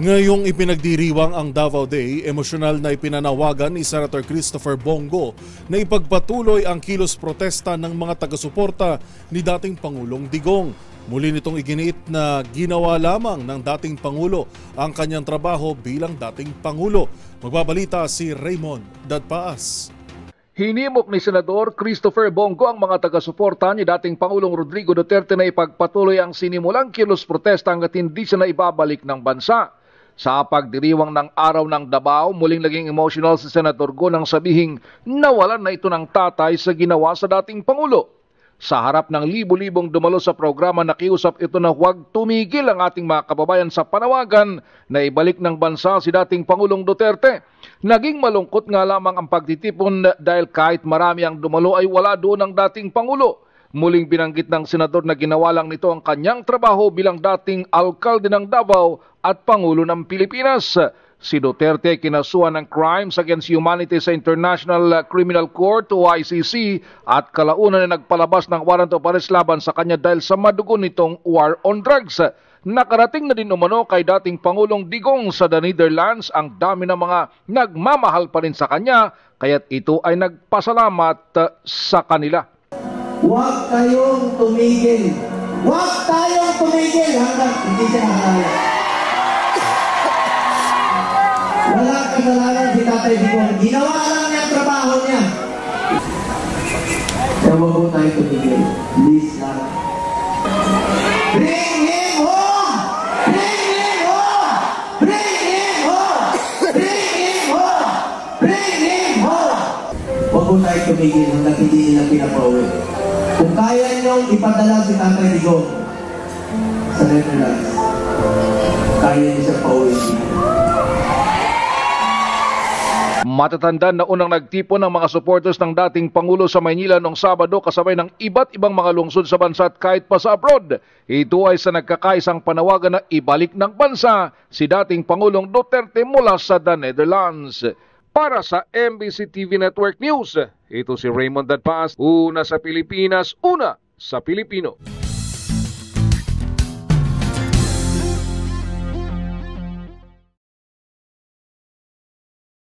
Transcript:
Ngayong ipinagdiriwang ang Davao Day, emosyonal na ipinanawagan ni Senator Christopher Bongo na ipagpatuloy ang kilos protesta ng mga taga-suporta ni dating Pangulong Digong. Muli nitong iginiit na ginawa lamang ng dating Pangulo ang kanyang trabaho bilang dating Pangulo. Magbabalita si Raymond Dadpaas. Hinimok ni Senador Christopher Bongo ang mga taga-suporta ni dating Pangulong Rodrigo Duterte na ipagpatuloy ang sinimulang kilos protesta hangga't hindi siya na ibabalik ng bansa. Sa pagdiriwang ng Araw ng Davao, muling naging emotional si Senator Go nang sabihing nawalan na ito ng tatay sa ginawa sa dating Pangulo. Sa harap ng libo-libong dumalo sa programa, nakiusap ito na huwag tumigil ang ating mga kababayan sa panawagan na ibalik ng bansa si dating Pangulong Duterte. Naging malungkot nga lamang ang pagtitipon dahil kahit marami ang dumalo ay wala doon ang dating Pangulo. Muling binanggit ng senador na ginawa lang nito ang kanyang trabaho bilang dating alkalde ng Davao at Pangulo ng Pilipinas. Si Duterte kinasuhan ng Crimes Against Humanity sa International Criminal Court o ICC at kalaunan na nagpalabas ng warrant of arrest laban sa kanya dahil sa madugo nitong war on drugs. Nakarating na din umano kay dating Pangulong Digong sa the Netherlands ang dami ng mga nagmamahal pa rin sa kanya kaya't ito ay nagpasalamat sa kanila. Huwag kayong tumigil. Huwag tayong tumigil hanggang hindi siya nakakaya. Wala kasalanan si Tatay Digong. Ginawa lang niya ang trabaho niya. Kaya huwag po tayo tumigil. Please lang. Bring him home! Bring him home! Bring him home! Bring him home! Bring him home! Huwag po tayo tumigil hanggang hindi nila pinapauwi. Kung kaya niyong ipadala si Tatay Digong sa Netherlands, kaya niyo siya pauwi. Matatandaan na unang nagtipon ng mga supporters ng dating Pangulo sa Maynila noong Sabado kasabay ng iba't ibang mga lungsod sa bansa at kahit pa sa abroad. Ito ay sa nagkakaisang panawagan na ibalik ng bansa si dating Pangulong Duterte mula sa the Netherlands. Para sa MBC TV Network News, ito si Raymond Dadpaas, una sa Pilipinas, una sa Pilipino.